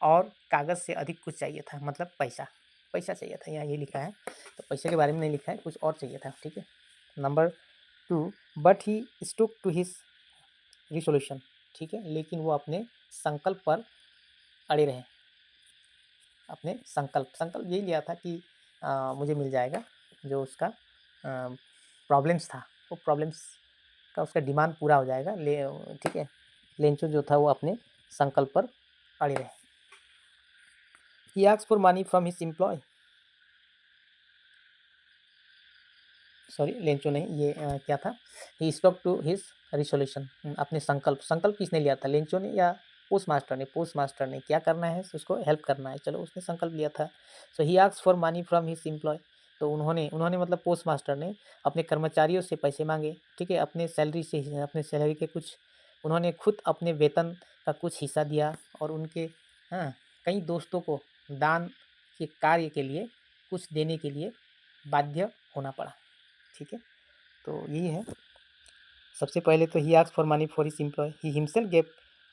और कागज से अधिक कुछ चाहिए था, मतलब पैसा, पैसा चाहिए था, यहाँ ये लिखा है। तो पैसे के बारे में नहीं लिखा है, कुछ और चाहिए था। ठीक है, number 2, but he stuck to his resolution. ठीक है, लेकिन वो अपने संकल्प पर अड़े रहे। अपने संकल्प यही लिया था कि मुझे मिल जाएगा, जो उसका प्रॉब्लम्स था, वो प्रॉब्लम्स का उसका डिमांड पूरा हो जाएगा। ठीक है, लेंचो जो था वो अपने संकल्प पर अड़े रहे। He asked for money from his employee. Sorry, Lencho नहीं, ये क्या था, ही स्टॉक टू हिज रिसोल्यूशन, अपने संकल्प किसने लिया था, लेंचो ने या पोस्ट मास्टर ने? पोस्ट मास्टर ने क्या करना है, उसको हेल्प करना है, चलो उसने संकल्प लिया था। So he asked for money from his employ, तो उन्होंने मतलब पोस्ट मास्टर ने अपने कर्मचारियों से पैसे मांगे। ठीक है, अपने सैलरी से, अपने सैलरी के कुछ, उन्होंने खुद अपने वेतन का कुछ हिस्सा दिया और उनके, हाँ, कई दोस्तों को दान के कार्य के लिए कुछ देने के लिए बाध्य होना पड़ा। ठीक है, तो यही है। सबसे पहले तो he asked for money for his employ, he himself gave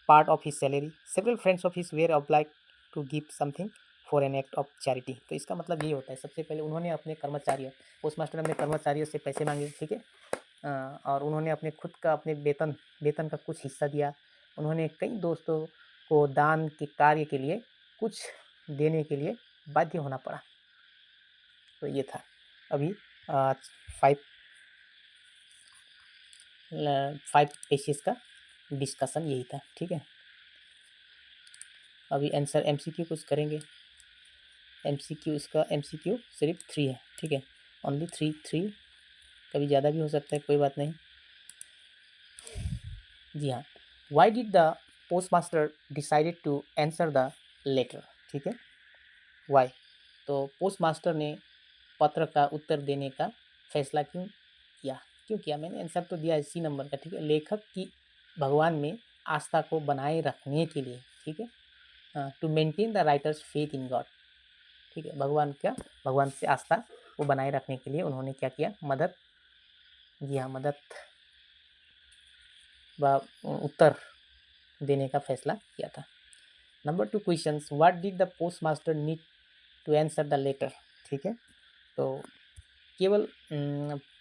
part of his salary, several friends of his were obliged to give something for an act of charity. तो इसका मतलब यही होता है, सबसे पहले उन्होंने अपने कर्मचारियों, पोस्ट मास्टर ने अपने कर्मचारियों से पैसे मांगे। ठीक है, और उन्होंने अपने खुद का, अपने वेतन का कुछ हिस्सा दिया। उन्होंने कई दोस्तों को दान के कार्य के लिए कुछ देने के लिए बाध्य होना पड़ा। तो ये था अभी 5 पेजेस का डिस्कशन, यही था। ठीक है, अभी आंसर एमसीक्यू कुछ करेंगे। एमसीक्यू, इसका एमसीक्यू सिर्फ 3 है। ठीक है, ओनली 3, कभी ज़्यादा भी हो सकता है, कोई बात नहीं। जी हाँ, why did the post master decided to answer the letter. ठीक है, वाई, तो पोस्ट मास्टर ने पत्र का उत्तर देने का फैसला क्यों किया? मैंने आंसर तो दिया इसी नंबर का। ठीक है, लेखक की भगवान में आस्था को बनाए रखने के लिए। ठीक है, to maintain the writer's faith in god. ठीक है, भगवान से आस्था को बनाए रखने के लिए उन्होंने क्या किया, मदद, जी हाँ, मदद व उत्तर देने का फैसला किया था। Number 2 questions, what did the post master need to answer the letter. ठीक है, तो केवल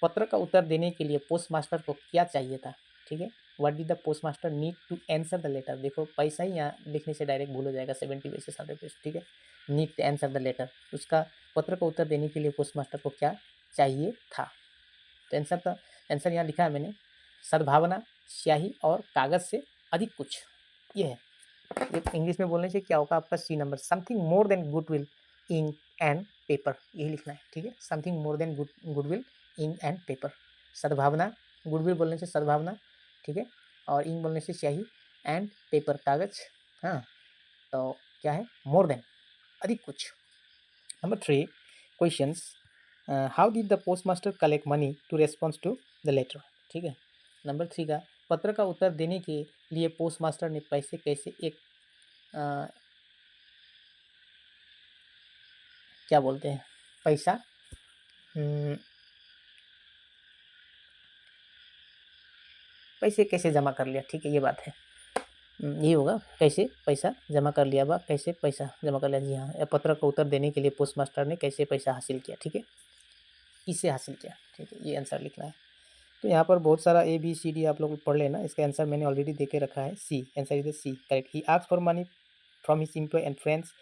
पत्र का उत्तर देने के लिए पोस्ट मास्टर को क्या चाहिए था। ठीक है, what did the post master need to answer the letter. देखो, पैसा ही यहाँ लिखने से डायरेक्ट भूल हो जाएगा, 70 पैसे 100 पैसे। ठीक है, need to answer the letter, उसका पत्र का उत्तर देने के लिए पोस्ट मास्टर को क्या चाहिए था। तो आंसर यहाँ लिखा है मैंने, सद्भावना, स्याही और कागज से अधिक कुछ। ये है, ये इंग्लिश में बोलने से क्या होगा आपका, C number, something more than goodwill, ink and paper, यही लिखना है। ठीक है, something more than goodwill, ink and paper. सद्भावना, गुडविल बोलने से सद्भावना, ठीक है, और इंक बोलने से स्याही, एंड पेपर कागज। हाँ, तो क्या है, मोर देन, अधिक कुछ। Number 3 questions, how did the post master collect money to response to the letter. ठीक है, नंबर 3 का, पत्र का उत्तर देने के लिए पोस्ट मास्टर ने पैसे कैसे क्या बोलते हैं, पैसा पैसे कैसे जमा कर लिया। ठीक है, ये बात है, यही होगा, कैसे पैसा जमा कर लिया, कैसे पैसा जमा कर लिया। जी हाँ, पत्र का उत्तर देने के लिए पोस्ट मास्टर ने कैसे पैसा हासिल किया। ठीक है, किसे हासिल किया। ठीक है, ये आंसर लिखना है। तो यहाँ पर बहुत सारा ABCD आप लोग पढ़ लेना, इसका आंसर मैंने ऑलरेडी दे के रखा है, C, answer is C, correct. He asked for money from his employ and friends,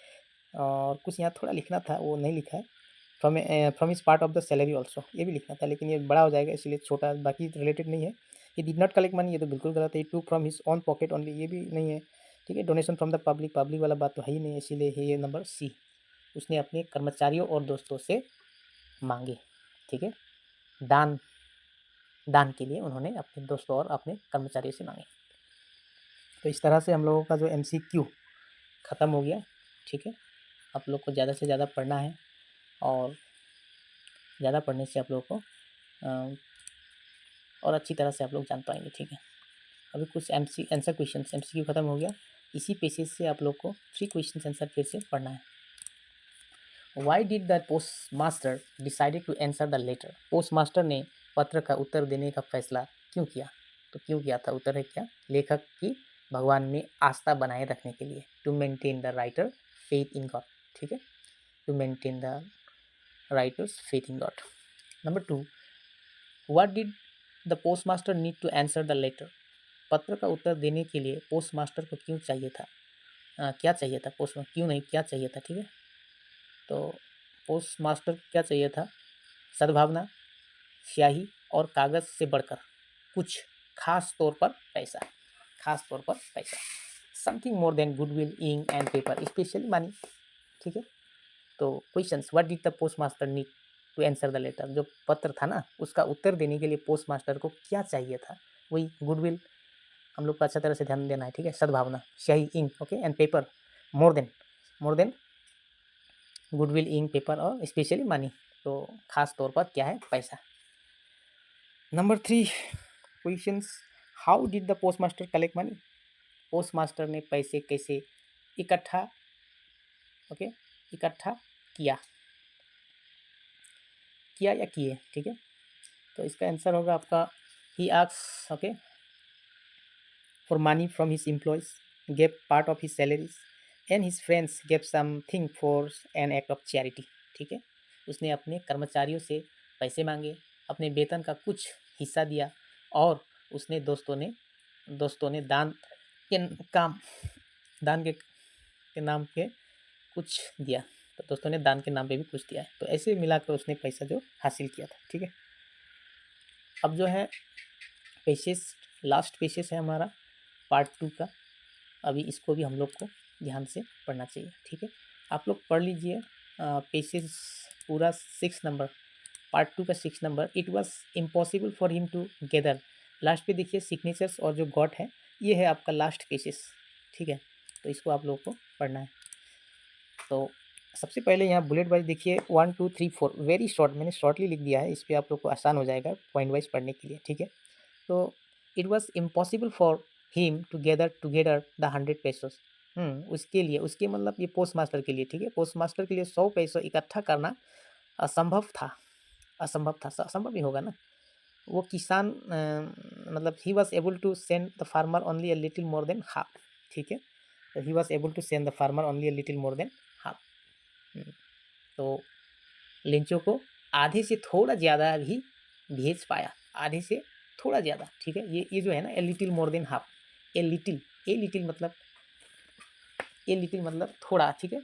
और कुछ यहाँ थोड़ा लिखना था, वो नहीं लिखा है, from his part of the salary also, ये भी लिखना था, लेकिन ये बड़ा हो जाएगा इसलिए छोटा, बाकी रिलेटेड नहीं है। ये डिड नॉट कलेक्ट मनी, ये तो बिल्कुल गलत है। Two from his own pocket only, ये भी नहीं है। ठीक है, डोनेशन फ्रॉम द पब्लिक वाला बात तो है ही नहीं, इसीलिए ये नंबर सी, उसने अपने कर्मचारियों और दोस्तों से मांगे। ठीक है, दान दान के लिए उन्होंने अपने दोस्तों और अपने कर्मचारियों से मांगे। तो इस तरह से हम लोगों का जो MCQ ख़त्म हो गया। ठीक है, आप लोग को ज़्यादा से ज़्यादा पढ़ना है और ज़्यादा पढ़ने से आप लोगों को और अच्छी तरह से आप लोग जान पाएंगे। ठीक है, अभी कुछ आंसर क्वेश्चन MCQ ख़त्म हो गया। इसी पेसेज से आप लोग को 3 क्वेश्चन आंसर फिर से पढ़ना है। Why did the post master decided to answer the letter? Post master ने पत्र का उत्तर देने का फैसला क्यों किया? तो क्यों किया था? उत्तर है क्या? लेखक की भगवान में आस्था बनाए रखने के लिए। To maintain the writer faith in god. ठीक है, to maintain the writer's faith in god. Number 2, what did the post master need to answer the letter? पत्र का उत्तर देने के लिए पोस्ट मास्टर को क्यों चाहिए था? क्या चाहिए था? पोस्ट क्यों नहीं, क्या चाहिए था? ठीक है, तो पोस्ट मास्टर क्या चाहिए था? सद्भावना, स्याही और कागज से बढ़कर कुछ, खास तौर पर पैसा, खास तौर पर पैसा। Something more than goodwill, ink and paper, specially money. ठीक है, तो questions, what did the post master need to answer the letter? जो पत्र था ना, उसका उत्तर देने के लिए पोस्ट मास्टर को क्या चाहिए था? वही गुडविल, हम लोग को अच्छा तरह से ध्यान देना है। ठीक है, सद्भावना, स्याही, ink, okay, and paper, more than goodwill, ink, paper और स्पेशली मनी, तो खास तौर पर क्या है? पैसा। Number 3 questions, how did the post master collect money? Post master ने पैसे कैसे इकट्ठा इकट्ठा किया या किए? ठीक है, तो इसका आंसर होगा आपका ही asks for money from his employees, gave part of his salaries and his friends gave something for an act of charity. ठीक है, उसने अपने कर्मचारियों से पैसे मांगे, अपने वेतन का कुछ हिस्सा दिया और उसने दोस्तों ने दान के नाम पे कुछ दिया। तो दोस्तों ने दान के नाम पे भी कुछ दिया है। तो ऐसे मिलाकर उसने पैसा जो हासिल किया था। ठीक है, अब जो है पेशेस, लास्ट पेशेस है हमारा पार्ट 2 का। अभी इसको भी हम लोग को ध्यान से पढ़ना चाहिए। ठीक है, आप लोग पढ़ लीजिए पेशेस पूरा 6 नंबर, पार्ट 2 का 6 number. It was impossible for him to gather, last पे देखिए सिग्नेचर्स और जो गॉट है, ये है आपका लास्ट पेशेस। ठीक है, तो इसको आप लोग को पढ़ना है। तो सबसे पहले यहाँ बुलेट वाइज देखिए 1 2 3 4, वेरी शॉर्ट, मैंने शॉर्टली लिख दिया है, इस पर आप लोग को आसान हो जाएगा पॉइंट वाइज पढ़ने के लिए। ठीक है, तो it was impossible for him to gather the 100 pesos. उसके लिए, उसके मतलब ये पोस्ट मास्टर के लिए। ठीक है, पोस्ट मास्टर के लिए 100 पैसों इकट्ठा करना असंभव था। असंभव ही होगा ना। वो किसान मतलब he was able to send the farmer only a little more than half. ठीक है, तो he was able to send the farmer only a little more than half. तो लेंचो को आधे से थोड़ा ज़्यादा भी भेज पाया, आधे से थोड़ा ज़्यादा। ठीक है, ये जो है ना, ए little more than half, a little मतलब थोड़ा। ठीक है,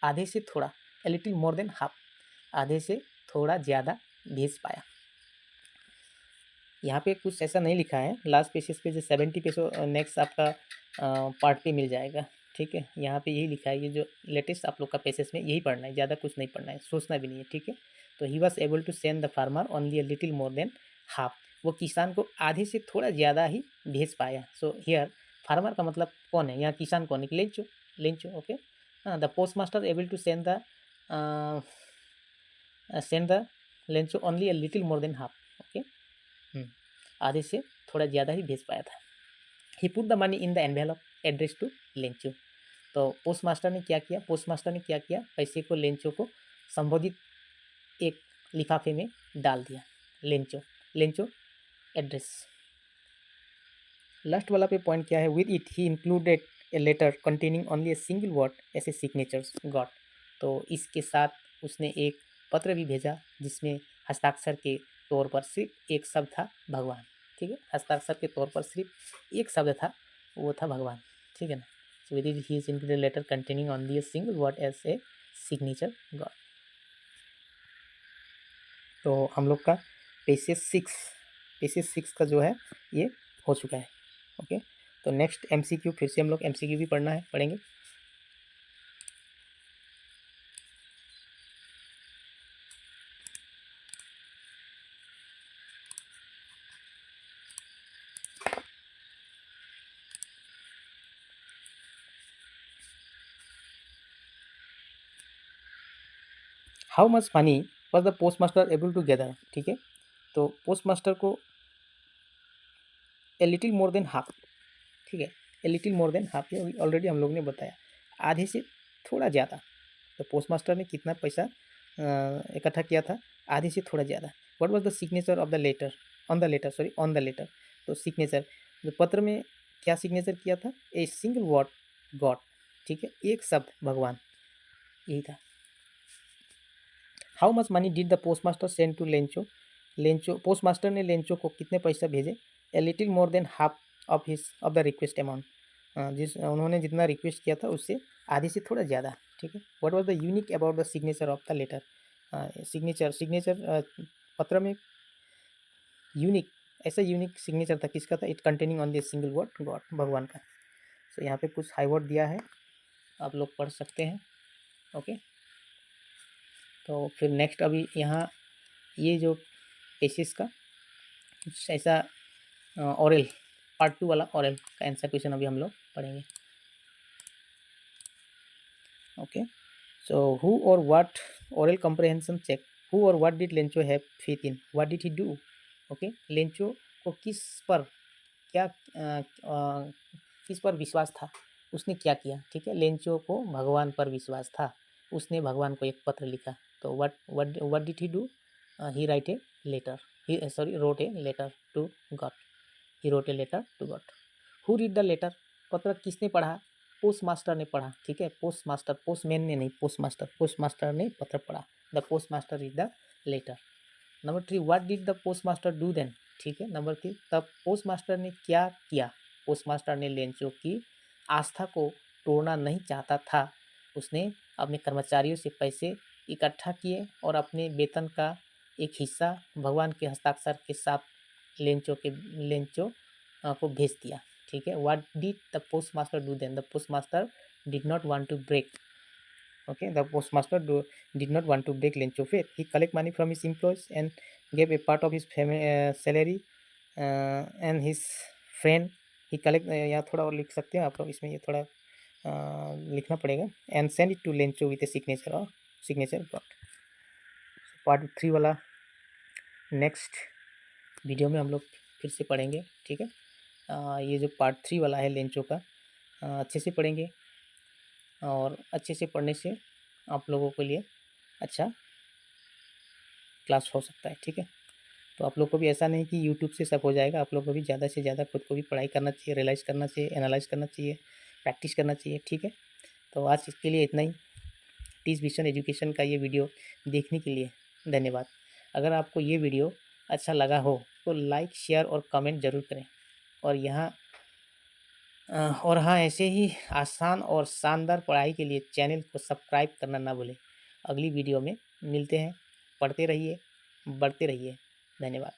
आधे से थोड़ा, ए लिटिल मोर देन हाफ, आधे से थोड़ा ज़्यादा भेज पाया। यहाँ पे कुछ ऐसा नहीं लिखा है, लास्ट पेजेस पे जो 70 पेसो नेक्स्ट आपका पार्ट पे मिल जाएगा। ठीक है, यहाँ पे यही लिखा है, ये जो लेटेस्ट आप लोग का पेसेस में यही पढ़ना है, ज़्यादा कुछ नहीं पढ़ना है, सोचना भी नहीं है। ठीक है, तो he was able to send the farmer only a little more than half, वो किसान को आधे से थोड़ा ज़्यादा ही भेज पाया। सो हियर फार्मर का मतलब कौन है यहाँ? किसान कौन है? Lencho. Okay, the post master able to send the Lencho only a little more than half. Okay, आधे से थोड़ा ज़्यादा ही भेज पाया था। He put the money in the envelope address to Lencho. तो पोस्ट मास्टर ने क्या किया? पैसे को लेंचो को संबोधित एक लिफाफे में डाल दिया। Lencho address. लास्ट वाला पे पॉइंट क्या है? With it he included a letter containing only a single word as a signatures god. तो इसके साथ उसने एक पत्र भी भेजा जिसमें हस्ताक्षर के तौर पर सिर्फ एक शब्द था, भगवान। ठीक है, हस्ताक्षर के तौर पर सिर्फ एक शब्द था, वो था भगवान। ठीक है ना, so with it he is included letter containing only a single word as a signature god. तो हम लोग का पेसेज 6 का जो है ये हो चुका है। ओके, तो नेक्स्ट MCQ, फिर से हम लोग MCQ भी पढ़ेंगे। How much money was the post master able to gather, ठीक है। तो पोस्ट मास्टर को a little more than half, ठीक है, a little more than half, ये ऑलरेडी हम लोग ने बताया, आधे से थोड़ा ज़्यादा। तो पोस्ट मास्टर ने कितना पैसा इकट्ठा किया था, आधे से थोड़ा ज़्यादा। What was the signature of the letter, on the letter, sorry on the letter. तो सिग्नेचर, जो पत्र में क्या सिग्नेचर किया था, ए सिंगल वर्ड गॉड, ठीक है, एक शब्द भगवान, यही था। How much money did the post master send to Lencho, Lencho post master ने लेंचो को कितने पैसा भेजे, a little more than half of the request amount, जिस उन्होंने जितना रिक्वेस्ट किया था उससे आधे से थोड़ा ज़्यादा, ठीक है। What was the unique about the signature of the letter, signature पत्र में यूनिक, ऐसा यूनिक सिग्नेचर था किसका था, it containing on the single word god, भगवान का। सो यहाँ पे कुछ हाई वर्ड दिया है, आप लोग पढ़ सकते हैं, ओके। तो फिर नेक्स्ट अभी यहाँ ये जो पेसिस का कुछ ऐसा ऑरल, पार्ट 2 वाला ऑरल का आंसर क्वेश्चन अभी हम लोग पढ़ेंगे, ओके। सो हु और what, aural comprehension check, who और what did Lencho have faith in, what did he do, okay. Lencho को किस पर क्या किस पर विश्वास था, उसने क्या किया, ठीक है। लेंचो को भगवान पर विश्वास था, उसने भगवान को एक पत्र लिखा। तो what did he do, he write a letter, he sorry wrote a letter to god, he wrote a letter to god. Who read the letter, पत्र किसने पढ़ा, पोस्ट मास्टर ने पढ़ा, ठीक है। पोस्ट मास्टर, पोस्टमैन ने नहीं, पोस्ट मास्टर ने पत्र पढ़ा, the post master read the letter. Number 3, what did the post master do then, ठीक है। नंबर 3, तब पोस्ट मास्टर ने क्या किया, पोस्ट मास्टर ने लेंचो की आस्था को तोड़ना नहीं चाहता था, उसने अपने कर्मचारियों से पैसे इकट्ठा किए और अपने वेतन का एक हिस्सा भगवान के हस्ताक्षर के साथ लेंचो को भेज दिया, ठीक है। What did the post master do then, the post master did not want to break, okay, the postmaster did not want to break Lencho faith. He collect money from his employees and gave a part of his salary and his friend, he collect यहाँ थोड़ा और लिख सकते हैं आप लोग, इसमें ये थोड़ा लिखना पड़ेगा, and send it to Lencho with a signature or signature got। Part 3 वाला नेक्स्ट वीडियो में हम लोग फिर से पढ़ेंगे, ठीक है। ये जो पार्ट 3 वाला है लेंचो का, अच्छे से पढ़ेंगे और अच्छे से पढ़ने से आप लोगों के लिए अच्छा क्लास हो सकता है, ठीक है। तो आप लोग को भी ऐसा नहीं कि यूट्यूब से सब हो जाएगा, आप लोग को भी ज़्यादा से ज़्यादा खुद को भी पढ़ाई करना चाहिए, रियलाइज़ करना चाहिए, एनालाइज करना चाहिए, प्रैक्टिस करना चाहिए, ठीक है। तो आज इसके लिए इतना ही। टीच विजन एजुकेशन का ये वीडियो देखने के लिए धन्यवाद। अगर आपको ये वीडियो अच्छा लगा हो तो लाइक, शेयर और कमेंट ज़रूर करें। और हाँ, ऐसे ही आसान और शानदार पढ़ाई के लिए चैनल को सब्सक्राइब करना ना भूलें। अगली वीडियो में मिलते हैं, पढ़ते रहिए, बढ़ते रहिए, धन्यवाद।